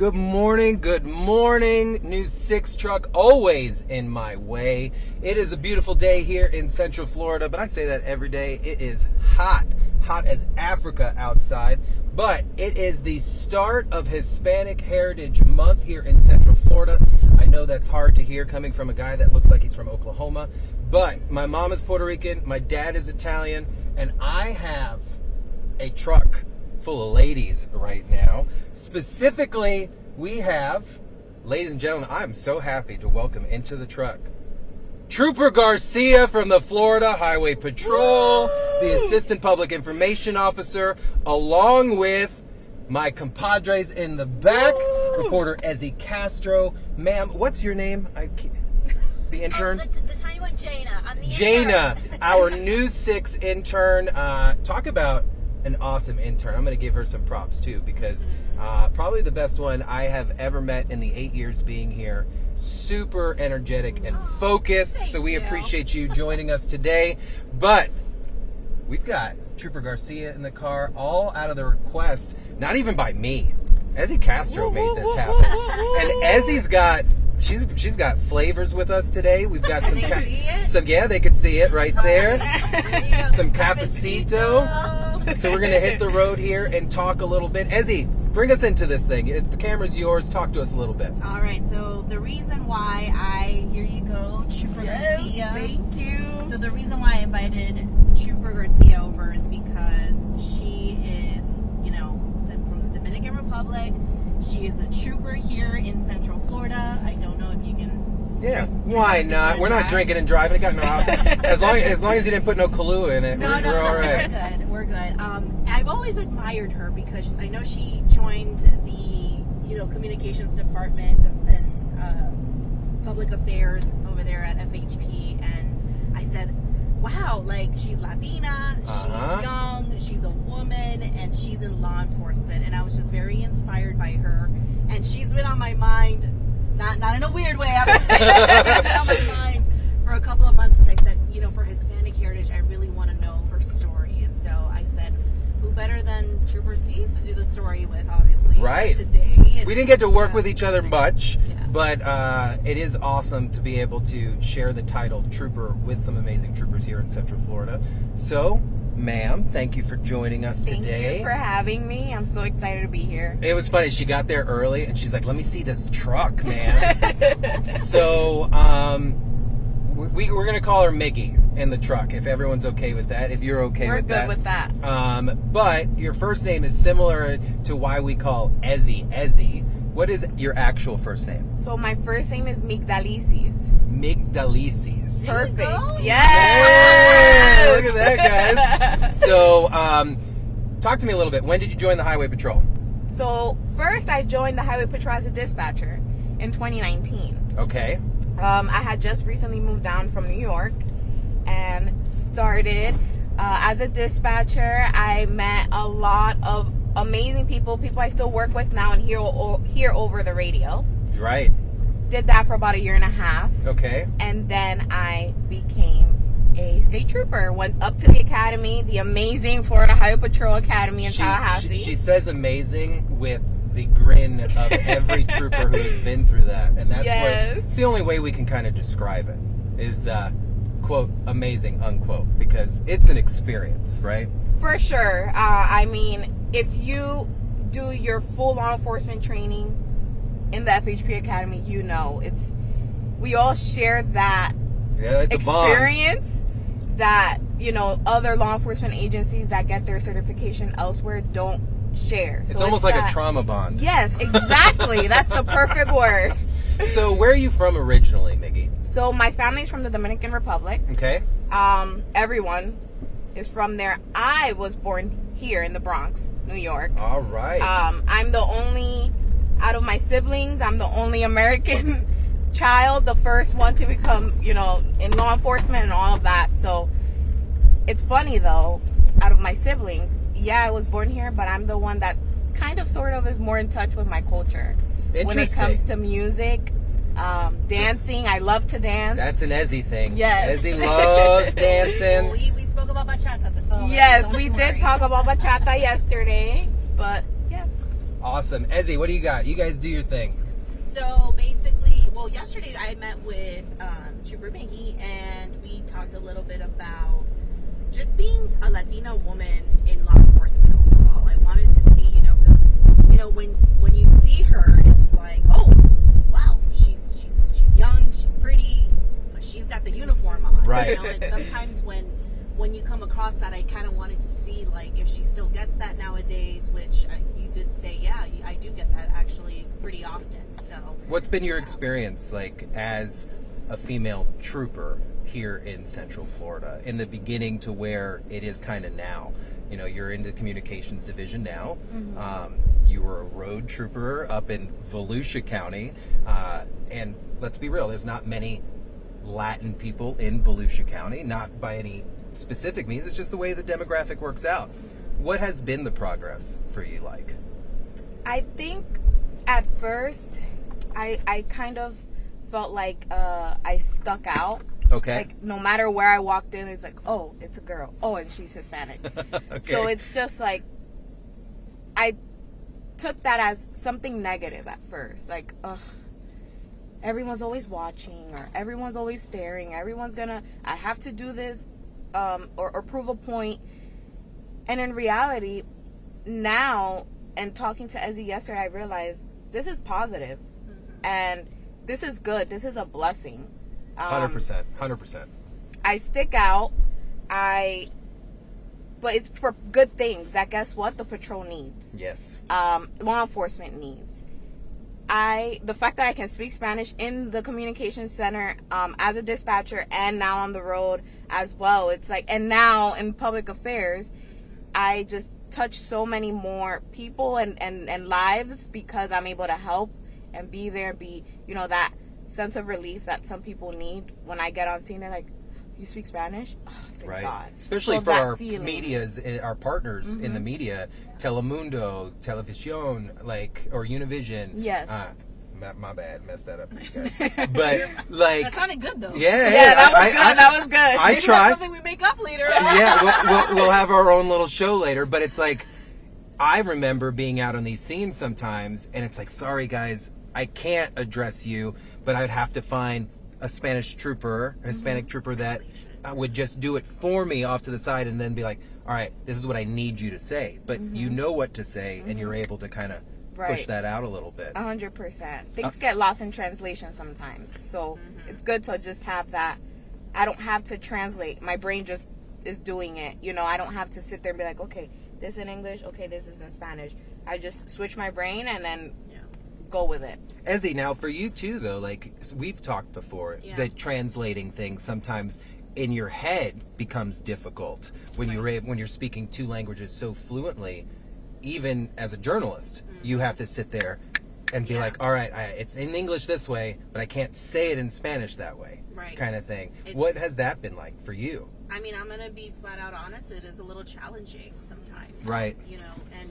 Good morning, News 6 truck always in my way. It is a beautiful day here in Central Florida, but I say that every day. It is hot as Africa outside, but it is the start of Hispanic Heritage Month here in Central Florida. I know that's hard to hear coming from a guy that looks like he's from Oklahoma, but my mom is Puerto Rican, my dad is Italian, and I have a truck full of ladies right now. Specifically, we have, ladies and gentlemen, I'm so happy to welcome into the truck Trooper Garcia from the Florida Highway Patrol, the Assistant Public Information Officer, along with my compadres in the back, Reporter Ezzy Castro. Ma'am, what's your name? The intern? The tiny one, Jayna. I'm the Jayna, intern. our News 6 intern. Talk about an awesome intern. I'm going to give her some props too, because probably the best one I have ever met in the 8 years being here. Super energetic and focused. So we appreciate you joining us today. But we've got Trooper Garcia in the car, all out of the request, not even by me. Ezzy Castro made this happen. And Ezzy's got she's got flavors with us today. We've got some yeah, they could see it right there. Some cafecito. So we're gonna hit the road here and talk a little bit. Ezzy, bring us into this thing. The camera's yours. Talk to us a little bit. All right. So the reason why here you go, Trooper Garcia. Thank you. So the reason why I invited Trooper Garcia over is because she is, from the Dominican Republic. She is a trooper here in Central Florida. I don't know if you can. Yeah, why not? We're not drinking and driving. It got no as long as you didn't put no Kahlua in it, we're all right. We're good. I've always admired her because I know she joined the communications department and public affairs over there at FHP, and I said, wow, like, she's Latina, she's young, she's a woman, and she's in law enforcement. And I was just very inspired by her. And she's been on my mind, not in a weird way, obviously, she's been on my mind for a couple of months, because I said, for Hispanic Heritage, I really want to know her story. And so I said, who better than Trooper Steve to do the story with, obviously, today. And, we didn't get to work with each other much, but it is awesome to be able to share the title Trooper with some amazing troopers here in Central Florida. So, ma'am, thank you for joining us today. Thank you for having me. I'm so excited to be here. It was funny. She got there early, and she's like, let me see this truck, man. So, we're going to call her Miggy in the truck, if everyone's okay with that, if you're okay with that. We're good with that. But your first name is similar to why we call Ezzy. What is your actual first name? So my first name is Migdalicis. Migdalicis. Perfect. Yes! Hey, look at that, guys. So, talk to me a little bit. When did you join the Highway Patrol? So, first I joined the Highway Patrol as a dispatcher in 2019. Okay. I had just recently moved down from New York and started as a dispatcher. I met a lot of amazing people I still work with now and hear over the radio. Right. Did that for about 1.5 years. Okay. And then I became a state trooper. Went up to the academy, the amazing Florida Highway Patrol Academy in Tallahassee. She says amazing with the grin of every trooper who has been through that. And that's the only way we can kind of describe it is, quote, amazing, unquote, because it's an experience, right? For sure. I mean, if you do your full law enforcement training in the FHP Academy, we all share that experience that, other law enforcement agencies that get their certification elsewhere don't share. It's almost like a trauma bond. Yes, exactly. That's the perfect word. So where are you from originally, Miggy? So my family's from the Dominican Republic. Okay. Everyone is from there. I was born here in the Bronx, New York. All right. I'm the only, out of my siblings, I'm the only American child, the first one to become, in law enforcement and all of that. So it's funny though, out of my siblings, I was born here, but I'm the one that kind of sort of is more in touch with my culture. When it comes to music, dancing, I love to dance. That's an Ezzy thing. Yes. Ezzy loves dancing. We spoke about bachata. Yes, we did talk about bachata yesterday, but yeah. Awesome. Ezzy, what do you got? You guys do your thing. So basically, well, yesterday I met with Trooper Maggie, and we talked a little bit about just being a Latina woman in law enforcement overall. I wanted to see, because when you see her, it's like, oh, wow, she's young, she's pretty, but she's got the uniform on. Right. And sometimes when you come across that, I kind of wanted to see, like, if she still gets that nowadays, which you did say, yeah, I do get that actually pretty often. So, what's been your experience like as a female trooper here in Central Florida in the beginning to where it is kind of now? You're in the communications division now. You were a road trooper up in Volusia County, and let's be real, there's not many Latin people in Volusia County, not by any specific means. It's just the way the demographic works out. What has been the progress for you like? I think at first I kind of felt like I stuck out. Okay. Like no matter where I walked in, it's like, oh, it's a girl. Oh, and she's Hispanic. Okay. So it's just like I took that as something negative at first. Like, ugh, everyone's always watching, or everyone's always staring. I have to do this or prove a point. And in reality, now, and talking to Ezzy yesterday, I realized this is positive. And this is good. This is a blessing. 100%. I stick out. But it's for good things that, guess what, the patrol needs. Yes. Law enforcement needs. The fact that I can speak Spanish in the communications center as a dispatcher and now on the road as well. It's like, and now in public affairs, I just touch so many more people and lives because I'm able to help and be there, that sense of relief that some people need when I get on scene. They're like, you speak Spanish? Oh, thank right. God. Especially So for that our feeling. medias, our partners in the media, Telemundo, Televisión, or Univision. Yes. My bad, messed that up for you guys. But that sounded good though. Yeah, that was good. I Maybe try. that's something we make up later. Yeah, we'll have our own little show later. But it's like, I remember being out on these scenes sometimes, and it's like, sorry guys, I can't address you, but I'd have to find a Spanish trooper, a Hispanic trooper that would just do it for me off to the side, and then be like, all right, this is what I need you to say. But you know what to say, and you're able to kind of push that out a little bit. 100%. Things get lost in translation sometimes. So it's good to just have that. I don't have to translate. My brain just is doing it. I don't have to sit there and be like, okay, this in English, okay, this is in Spanish. I just switch my brain and then go with it. Ezzy, now for you too, though, we've talked before, that translating things sometimes in your head becomes difficult when you're speaking two languages so fluently. Even as a journalist, you have to sit there and be like, all right, it's in English this way, but I can't say it in Spanish that way, right? Kind of thing. What has that been like for you? I mean, I'm gonna be flat out honest. It is a little challenging sometimes, right? And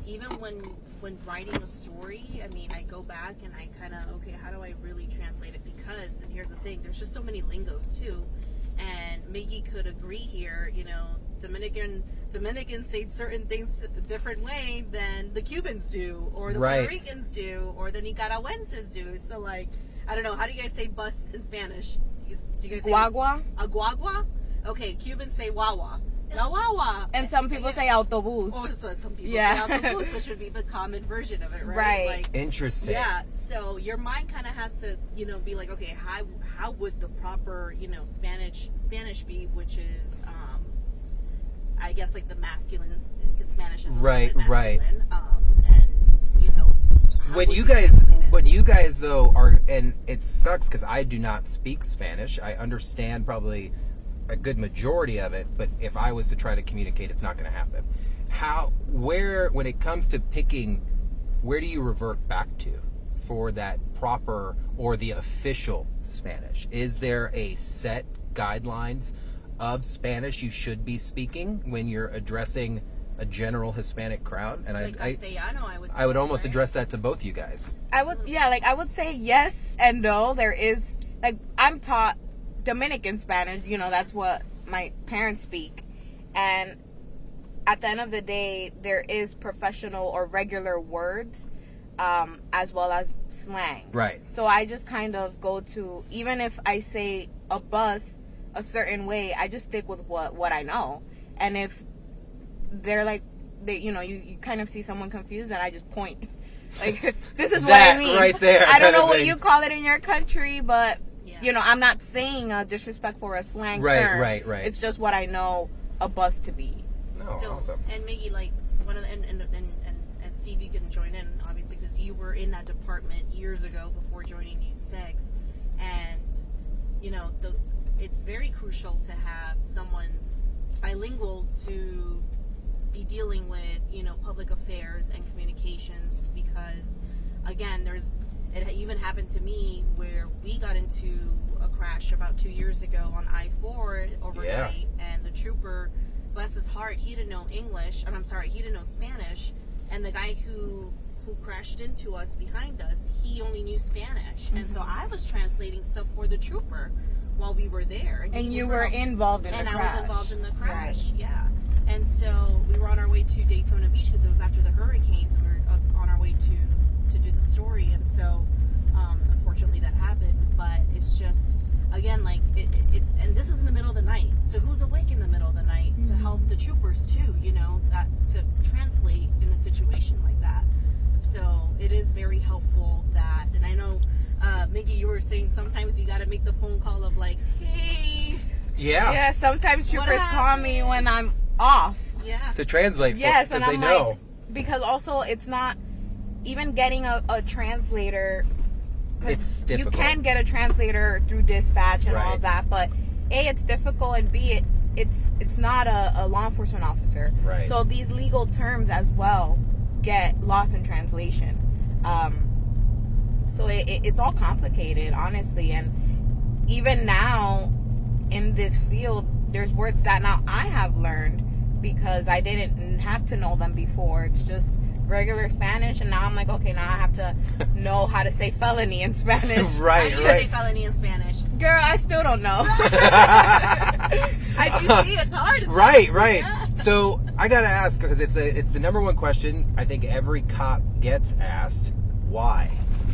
even when writing a story, I mean, I go back and I kind of, okay, how do I really translate it? Because, and here's the thing, there's just so many lingos too, and Miggy could agree here. Dominicans say certain things a different way than the Cubans do, or the Puerto Ricans do, or the Nicaraguenses do. So, I don't know. How do you guys say bus in Spanish? Do you guys say guagua? A guagua? Okay, Cubans say wawa. La wawa. And some people say autobus. Oh, so some people say autobus, which would be the common version of it, right? Right. Interesting. Yeah. So your mind kind of has to, be like, okay, how would the proper, Spanish be, which is, I guess, like the masculine, because Spanish is a little bit masculine. And when you guys though are, and it sucks because I do not speak Spanish. I understand probably a good majority of it, but if I was to try to communicate, it's not going to happen. When it comes to picking, where do you revert back to for that proper or the official Spanish? Is there a set guidelines of Spanish you should be speaking when you're addressing a general Hispanic crowd? And Castellano, I would almost address that to both you guys. I would say yes and no. There is, I'm taught Dominican Spanish, that's what my parents speak, and at the end of the day, there is professional or regular words, as well as slang. Right. So I just kind of go to, even if I say a bus a certain way, I just stick with what I know. And if they're like, you kind of see someone confused, and I just point. Like, this is what I mean. Right there. I don't know what you call it in your country, but, Yeah. I'm not saying a disrespectful or a slang Right, term. right. It's just what I know a bus to be. Oh, So, awesome. and Miggy, like, one of the, and Steve, you can join in, obviously, because you were in that department years ago before joining News 6. And, it's very crucial to have someone bilingual to be dealing with, public affairs and communications, because, again, it even happened to me where we got into a crash about 2 years ago on I-4 overnight, and the trooper, bless his heart, he didn't know English, he didn't know Spanish, and the guy who crashed into us behind us, he only knew Spanish, and so I was translating stuff for the trooper while we were there. And you were involved in the crash. And I was involved in the crash, Right. yeah. And so we were on our way to Daytona Beach because it was after the hurricanes, and we were on our way to do the story. And so, unfortunately, that happened. But it's just, again, like it's, and this is in the middle of the night. So who's awake in the middle of the night to help the troopers too? That to translate in a situation like that. So it is very helpful that, and I know, Miggy, you were saying sometimes you got to make the phone call of like, hey. Yeah. Yeah, sometimes troopers call me when I'm off. Yeah. To translate for Yes, because and they I'm know. like, because also it's not even getting a translator. 'Cause It's difficult. You can get a translator through dispatch and all Right. of that, but A, it's difficult, and B, it's not a law enforcement officer. Right. So these legal terms as well get lost in translation. So it's all complicated, honestly, and even now in this field, there's words that now I have learned because I didn't have to know them before. It's just regular Spanish, and now I'm like, okay, now I have to know how to say felony in Spanish. Right, How do you right. say felony in Spanish? Girl, I still don't know. I see, it's hard. It's Right, hard. right. Yeah. So I gotta ask, because it's the number one question I think every cop gets asked. Why?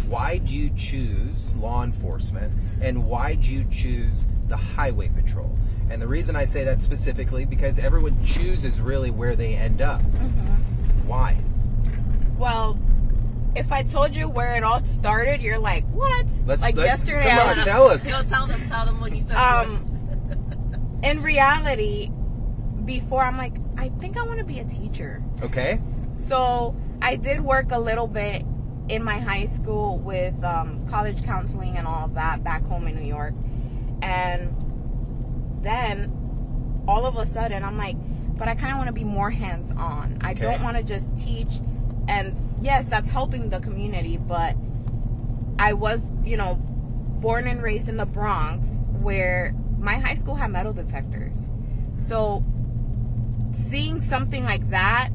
Why'd you choose law enforcement, and why'd you choose the highway patrol? And the reason I say that specifically, because everyone chooses really where they end up. Why? Well, if I told you where it all started, you're like, what? Yesterday. Come I on, was- tell us. No, tell them what you said to us. In reality, before I'm like, I think I want to be a teacher. Okay. So I did work a little bit in my high school with college counseling and all of that back home in New York. And then all of a sudden I'm like, but I kind of want to be more hands-on. I don't want to just teach. And yes, that's helping the community, but I was, born and raised in the Bronx, where my high school had metal detectors. So seeing something like that,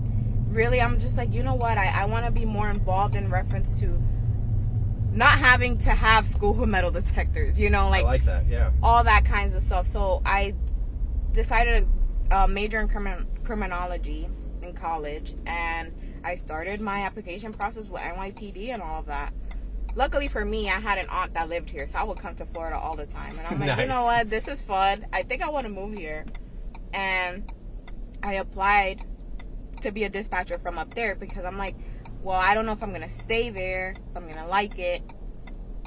really, I'm just like, you know what? I want to be more involved in reference to not having to have school with metal detectors, I like that, yeah. all that kinds of stuff. So I decided to major in criminology in college, and I started my application process with NYPD and all of that. Luckily for me, I had an aunt that lived here, so I would come to Florida all the time. And I'm like, Nice. You know what? This is fun. I think I want to move here. And I applied to be a dispatcher from up there because I'm like, well, I don't know if I'm going to stay there, if I'm going to like it.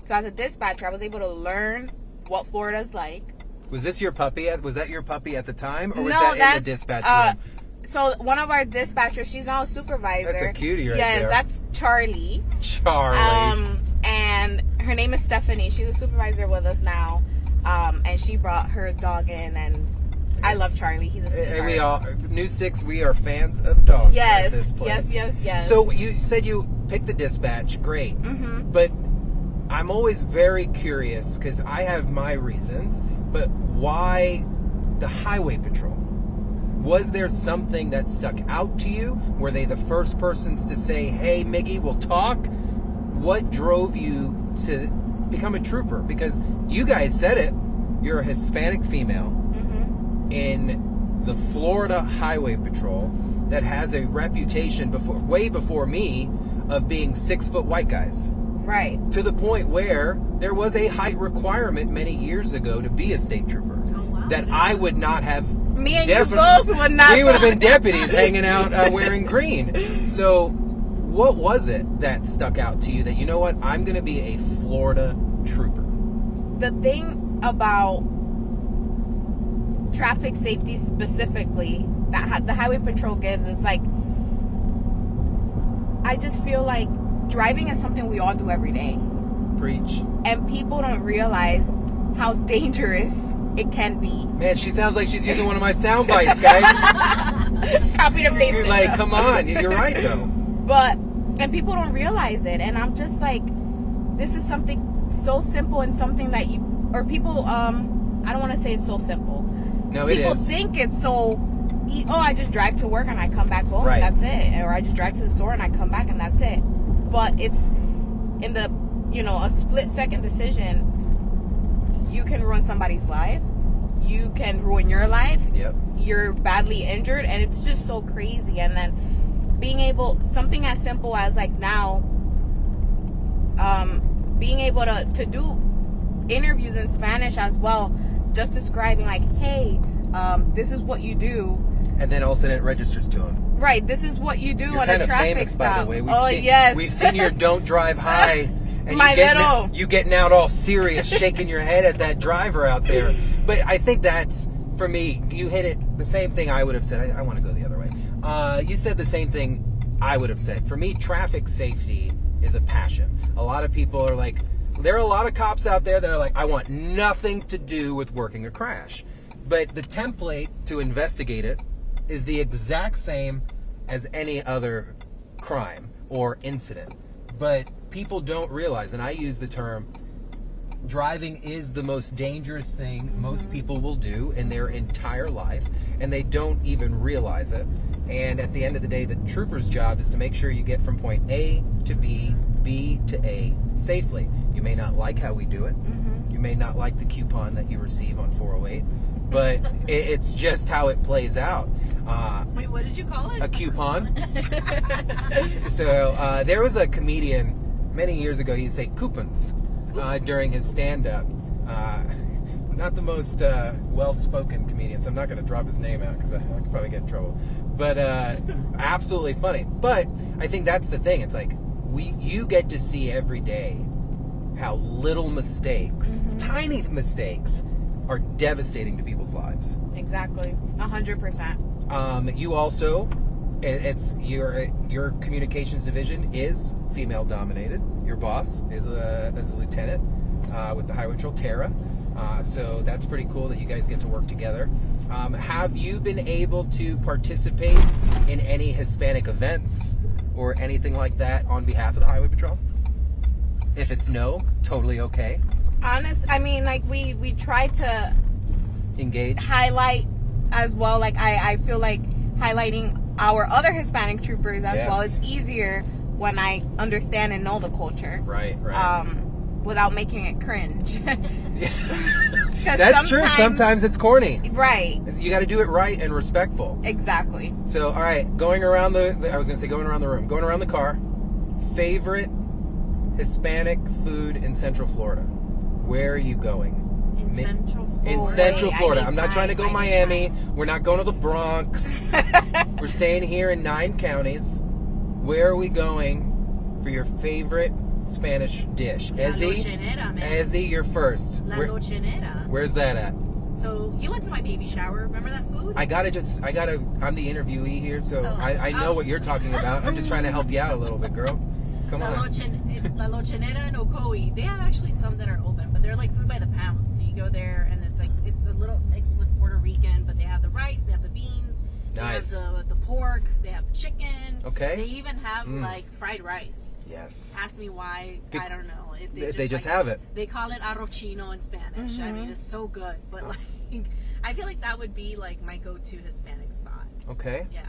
So as a dispatcher, I was able to learn what Florida's like. Was that your puppy at the time, or was No, that in the that's, dispatch room? So one of our dispatchers, she's now a supervisor. That's a cutie right yes, there. that's Charlie. Charlie. And her name is Stephanie. She's a supervisor with us now. And she brought her dog in, and I love Charlie. He's a sweetheart. And we all, New 6, we are fans of dogs Yes, at this place. yes. So you said you picked the dispatch, great. Mm-hmm. But I'm always very curious, because I have my reasons, but why the highway patrol? Was there something that stuck out to you? Were they the first persons to say, hey, Miggy, we'll talk? What drove you to become a trooper? Because you guys said it, you're a Hispanic female in the Florida Highway Patrol. that has a reputation way before me of being 6-foot white guys. Right. To the point where there was a height requirement many years ago to be a state trooper. Oh, wow. That I would not have. Me and you both would not. We would have been deputies hanging out wearing green. So, what was it that stuck out to you that, you know what, I'm going to be a Florida trooper? The thing about traffic safety specifically that the highway patrol gives is like, I just feel like driving is something we all do every day. Preach. And people don't realize how dangerous it can be. Man, she sounds like she's using one of my sound bites, guys. Copy and paste. You're like, come on. You're right, though. And people don't realize it. And I'm just like, this is something so simple and something that people, I don't want to say it's so simple. No, it is. People think it's so, I just drive to work and I come back home, right, and that's it. Or I just drive to the store and I come back and that's it. But it's in the, a split-second decision. You can ruin somebody's life. You can ruin your life. Yep. You're badly injured, and it's just so crazy. And then being able, something as simple as like now, being able to do interviews in Spanish as well, just describing like, hey, this is what you do. And then all of a sudden it registers to them. Right, this is what you do. You're on kind a of traffic famous, stop. by the way. Yes. We've seen your don't drive high. And you getting out all serious, shaking your head at that driver out there. But I think that's, for me, you hit it, the same thing I would have said. I want to go the other way. You said the same thing I would have said. For me, traffic safety is a passion. A lot of people are like, there are a lot of cops out there that are like, I want nothing to do with working a crash. But the template to investigate it is the exact same as any other crime or incident. But people don't realize, and I use the term, driving is the most dangerous thing most people will do in their entire life, and they don't even realize it. And at the end of the day, the trooper's job is to make sure you get from point A to B, B to A safely. You may not like how we do it. You may not like the coupon that you receive on 408, but it's just how it plays out. Wait, what did you call it? A coupon. So there was a comedian many years ago, he'd say coupons during his stand-up. Not the most well-spoken comedian, so I'm not going to drop his name out because I could probably get in trouble. But absolutely funny. But I think that's the thing. It's like you get to see every day how little mistakes, tiny mistakes, are devastating to people's lives. Exactly, 100%. You also, it's your communications division is female dominated. Your boss is a lieutenant with the highway patrol, Tara. So that's pretty cool that you guys get to work together. Have you been able to participate in any Hispanic events or anything like that on behalf of the highway patrol? If it's no, totally okay. I mean, like we try to engage, highlight as well. Like I feel like highlighting our other Hispanic troopers as well is easier when I understand and know the culture. Right. Without making it cringe. That's true. Sometimes it's corny. Right. You got to do it right and respectful. Exactly. So, all right, going around the car, favorite Hispanic food in Central Florida. Where are you going? In Central Florida. I'm not trying to go Miami. We're not going to the Bronx. We're staying here in 9 counties. Where are we going for your favorite Spanish dish? Ezzy, you're first. La Lochenera. Where's that at? So you went to my baby shower. Remember that food? I'm the interviewee here, so I know what you're talking about. I'm just trying to help you out a little bit, girl. Come on. La Lochenera and Ocoee. They have actually some that are open, but they're like food by the pound. So you go there and it's a little mixed with Puerto Rican, but they have the rice, they have the beans, nice. They have the pork, they have the chicken. Okay. They even have like fried rice. Yes. Ask me why. I don't know. They just have it. They call it arroz chino in Spanish. I mean, it's so good. But like, I feel like that would be like my go-to Hispanic spot. Okay. Yeah.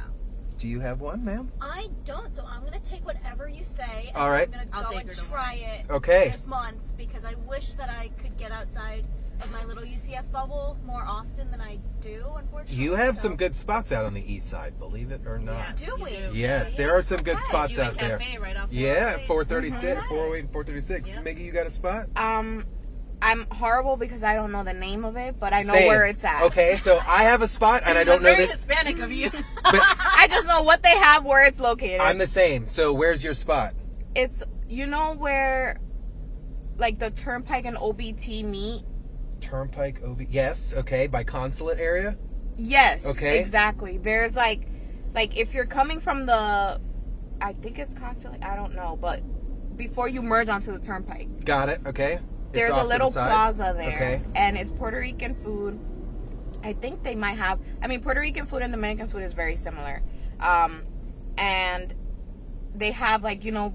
Do you have one, ma'am? I don't, so I'm going to take whatever you say. And all right. I'm going to go and try it this month because I wish that I could get outside of my little UCF bubble more often than I do, unfortunately. You have some good spots out on the east side, believe it or not. Yes, Do we? you do. Yes, there are some good spots Cuban out there. Cafe right off Yeah, 408. 436, Mhm. 408 and 436. Yeah. Miggy, you got a spot? I'm horrible because I don't know the name of it, but I know Same. where it's at. Okay, so I have a spot, and I don't know Very that. Hispanic of you. But I just know what they have, where it's located. I'm the same. So where's your spot? It's, you know where, like, the Turnpike and OBT meet? Turnpike, OB. Yes, okay, by Consulate area. Yes. Okay. Exactly. There's like if you're coming from the, I think it's Consulate, I don't know, but before you merge onto the Turnpike, Got it. Okay. It's there's off a to little the side. plaza there. Okay. And it's Puerto Rican food. I think they might have, I mean, Puerto Rican food and Dominican food is very similar. And they have, like, you know,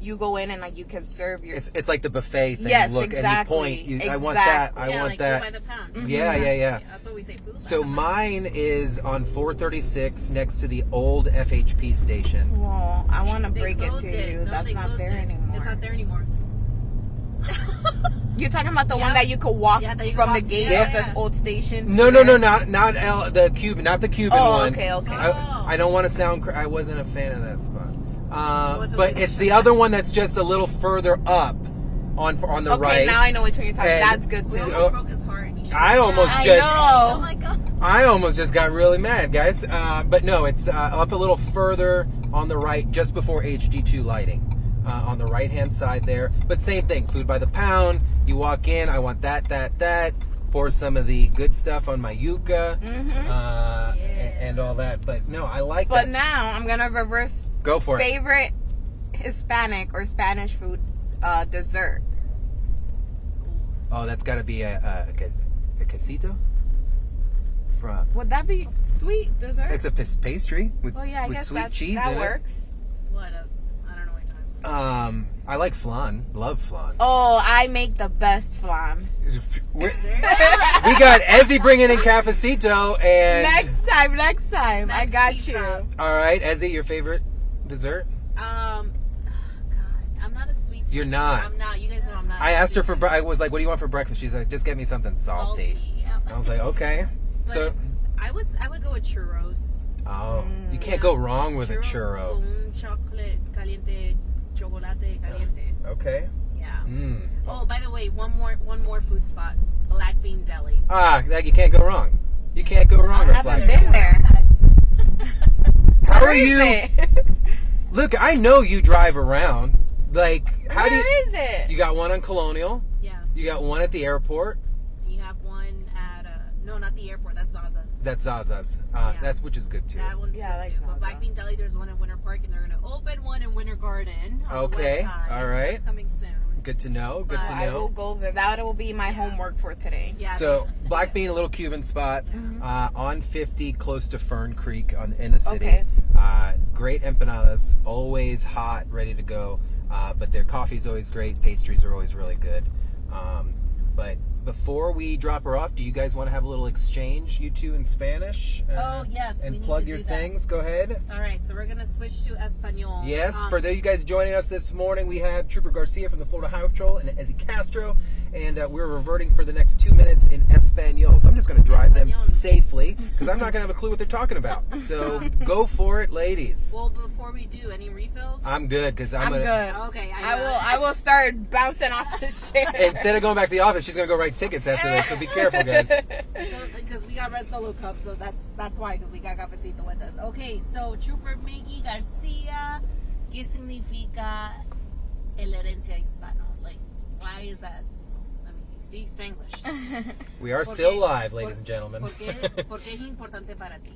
you go in and, like, you can serve your... It's like the buffet thing. Yes, you look exactly. and you point. I want that. I yeah, want like that. food by the pound. Mm-hmm. Yeah. That's what we say, food by So the pound. mine is on 436 next to the old FHP station. Well, I want to They break it closed to you. No, That's they not closed there it. anymore. It's not there anymore. You're talking about the one Yeah. that you could walk Yeah, that you from could the walk- gate yeah, of yeah. the old station? No, to there? not the Cuban, not the Cuban Oh, one. okay. I don't want to sound. I wasn't a fan of that spot. What's But okay? it's the other one that's just a little further up on the Okay, right. now I know which one you're talking And- about. That's good We too. almost broke his heart. He I almost I just. Oh know. my god. I almost just got really mad, guys. But no, it's up a little further on the right, just before HD2 lighting. On the right-hand side there. But same thing, food by the pound. You walk in, I want that. Pour some of the good stuff on my yuca and all that. But no, I like But that. now I'm gonna reverse Go for it. favorite Hispanic or Spanish food dessert. Oh, that's got to be a quesito? From, Would that be sweet dessert? it's a pastry with, Oh yeah, I with guess sweet that cheese that in works. What a... I don't know what you're talking about. I like flan. Love flan. Oh, I make the best flan. We got Ezzy bringing in cafecito and... Next time. I Next got pizza. you. All right, Ezzy, your favorite dessert? God, I'm not a sweet tooth. You're not. I'm not. You guys know I'm not. I a asked her sweet for... I was like, what do you want for breakfast? She's like, just get me something salty. Yeah. I was like, okay. But So, I would go with churros. you can't go wrong with a Churros churro. con chocolate caliente, chocolate caliente. Okay. Yeah. Oh, by the way, one more food spot. Black Bean Deli. Like you can't go wrong. You can't go wrong I with haven't Black been there. How are Where is you? it? Look, I know you drive around. Like, how do you? Where is it? You got one on Colonial. Yeah. You got one at the airport. You have one at no, not the airport. That's Zaza's. That's Zaza's. That's which is good too. That one's Yeah, I good like too. Zaza. But Black Bean Deli, there's one at Winter Park, and they're gonna open one in Winter Garden. On Okay, The west side. all right. That's coming soon. Good to know. Good to I will know. go there. That will be my homework for today. Yeah. So Black Bean, a little Cuban spot on 50, close to Fern Creek, in the city. Okay. Great empanadas, always hot, ready to go. But their coffee's always great. Pastries are always really good. But before we drop her off, do you guys want to have a little exchange, you two, in Spanish? Oh, yes, we And need plug to your do that. things. Go ahead. All right, so we're gonna switch to Espanol. Yes, for those of you guys joining us this morning, we have Trooper Garcia from the Florida Highway Patrol and Ezzy Castro, and we're reverting for the next 2 minutes in Espanol. So I'm just going to drive them Espanol. safely because I'm not going to have a clue what they're talking about. So go for it, ladies. Well, before we do, any refills? I'm good because I'm gonna. good. Okay, I will start bouncing off the chair. Instead of going back to the office, she's going to go write tickets after this. So be careful, guys. So, because we got Red Solo Cup, so that's why, because we got cafecito with us. Okay, so Trooper Miggy Garcia, ¿qué significa el herencia hispano? Like, why is that? I mean, see, Spanglish. We are still live, ladies and gentlemen. ¿Por qué es importante para ti?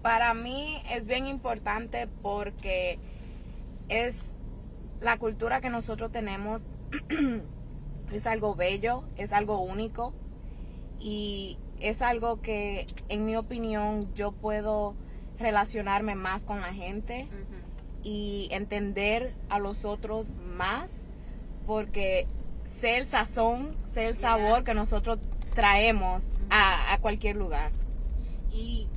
Para mí es bien importante porque es la cultura que nosotros tenemos. Es algo bello, es algo único y es algo que, en mi opinión, yo puedo relacionarme más con la gente y entender a los otros más porque sé el sazón, sé el sabor que nosotros traemos a cualquier lugar. Y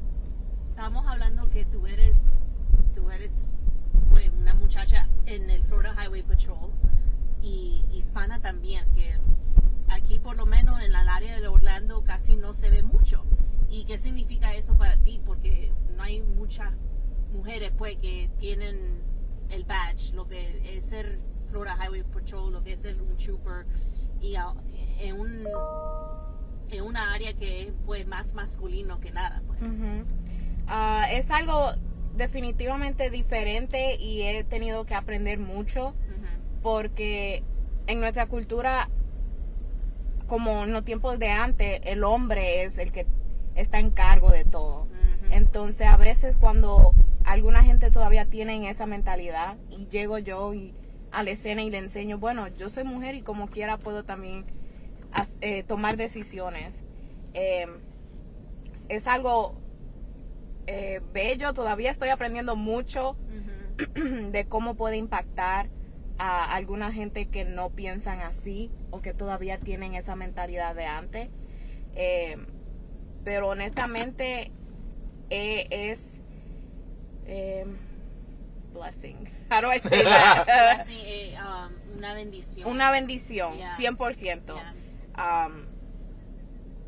estamos hablando que tú eres pues, una muchacha en el Florida Highway Patrol y hispana también, que aquí por lo menos en el área de Orlando casi no se ve mucho. ¿qué significa eso para ti? Porque no hay muchas mujeres pues que tienen el badge, lo que es ser Florida Highway Patrol, lo que es ser un trooper, y en una área que es pues más masculino que nada. Pues. Es algo definitivamente diferente y he tenido que aprender mucho porque en nuestra cultura, como en los tiempos de antes, el hombre es el que está en cargo de todo. Entonces a veces cuando alguna gente todavía tiene esa mentalidad y llego yo a la escena y le enseño, bueno, yo soy mujer y como quiera puedo también tomar decisiones. Es algo bello, todavía estoy aprendiendo mucho de cómo puede impactar a alguna gente que no piensan así o que todavía tienen esa mentalidad de antes. Pero honestamente es blessing. How do I say that? Una bendición. Una bendición, Yeah. 100%. Yeah.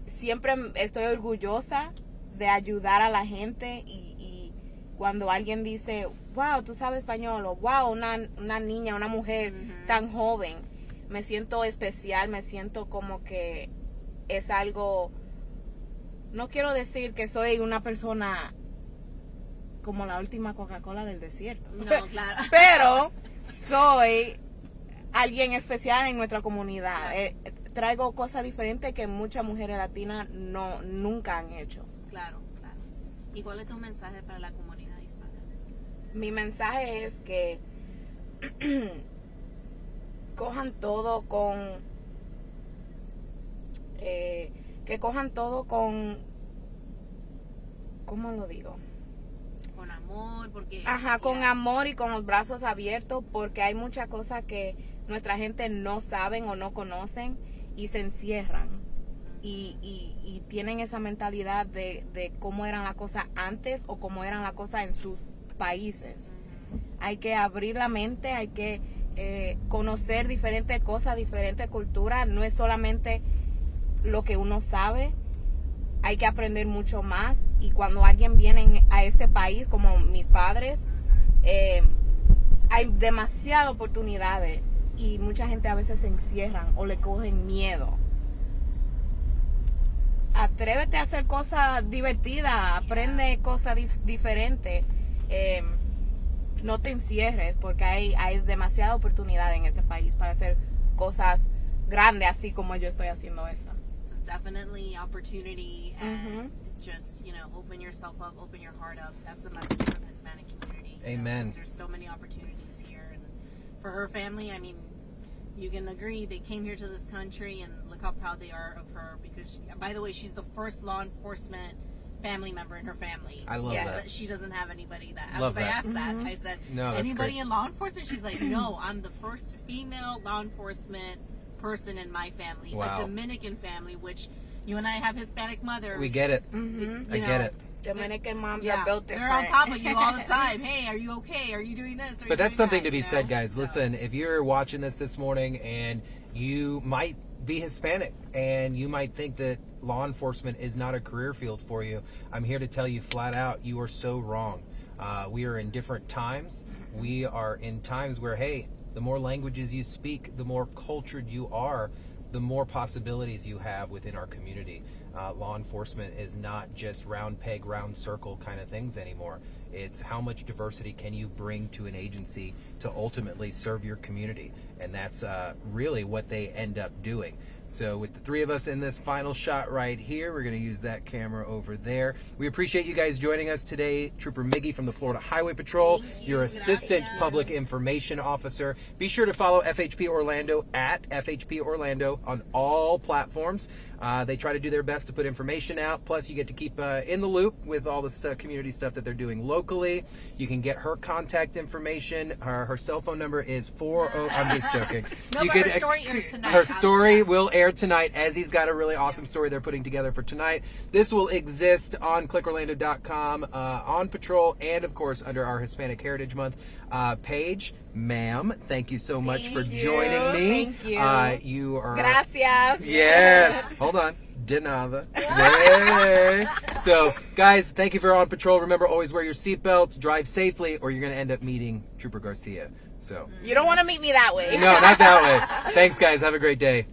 Siempre estoy orgullosa de ayudar a la gente y cuando alguien dice, wow, tú sabes español, o wow, una niña, una mujer tan joven, me siento especial, me siento como que es algo, no quiero decir que soy una persona como la última Coca-Cola del desierto. No, claro. Pero soy alguien especial en nuestra comunidad. Traigo cosas diferentes que muchas mujeres latinas nunca han hecho. Claro. ¿Y cuál es tu mensaje para la comunidad hispana? Mi mensaje es que cojan todo con ¿cómo lo digo? Con amor, porque... Con amor y con los brazos abiertos, porque hay muchas cosas que nuestra gente no saben o no conocen y se encierran y tienen esa mentalidad de cómo eran las cosas antes o cómo eran las cosas en sus países. Hay que abrir la mente, hay que conocer diferentes cosas, diferentes culturas. No es solamente lo que uno sabe, hay que aprender mucho más. Y cuando alguien viene a este país, como mis padres, hay demasiadas oportunidades y mucha gente a veces se encierran o le cogen miedo. Atrévete a hacer cosas divertidas, aprende cosas diferentes. No te encierres porque hay demasiada oportunidad en este país para hacer cosas grandes, así como yo estoy haciendo esta. So definitely opportunity and just, open yourself up, open your heart up. That's the message for the Hispanic community. Amen. There's so many opportunities here. And for her family, I mean, you can agree they came here to this country and look how proud they are of her because, by the way, she's the first law enforcement family member in her family. I love that. She doesn't have anybody that. Love I that. asked that. I said, No, that's anybody great. in law enforcement? She's like, no, I'm the first female law enforcement person in my family. Wow. A Dominican family, which you and I have Hispanic mothers. We get it. I get it. Dominican moms are built different. They're on top of you all the time. Hey, are you okay? Are you doing this? But that's something to be said, guys. Listen, if you're watching this morning and you might be Hispanic and you might think that law enforcement is not a career field for you, I'm here to tell you flat out, you are so wrong. We are in different times. We are in times where, hey, the more languages you speak, the more cultured you are, the more possibilities you have within our community. Law enforcement is not just round peg, round circle kind of things anymore. It's how much diversity can you bring to an agency to ultimately serve your community. And that's really what they end up doing. So with the three of us in this final shot right here, we're going to use that camera over there. We appreciate you guys joining us today. Trooper Miggy from the Florida Highway Patrol, your Assistant Public Information Officer. Be sure to follow FHP Orlando at FHP Orlando on all platforms. They try to do their best to put information out. Plus, you get to keep in the loop with all the community stuff that they're doing locally. You can get her contact information. Her cell phone number is 40. I'm just joking. No, you but her story airs tonight. Her story will air tonight. Ezzy's got a really awesome story they're putting together for tonight. This will exist on clickorlando.com, on Patrol, and of course under our Hispanic Heritage Month page. Ma'am, thank you so much for joining me. Thank you. You are... Gracias. Yes. Hold on. De nada. Hey. So, guys, thank you for on patrol. Remember, always wear your seatbelts, drive safely, or you're going to end up meeting Trooper Garcia. So You don't want to meet me that way. no, not that way. Thanks, guys. Have a great day.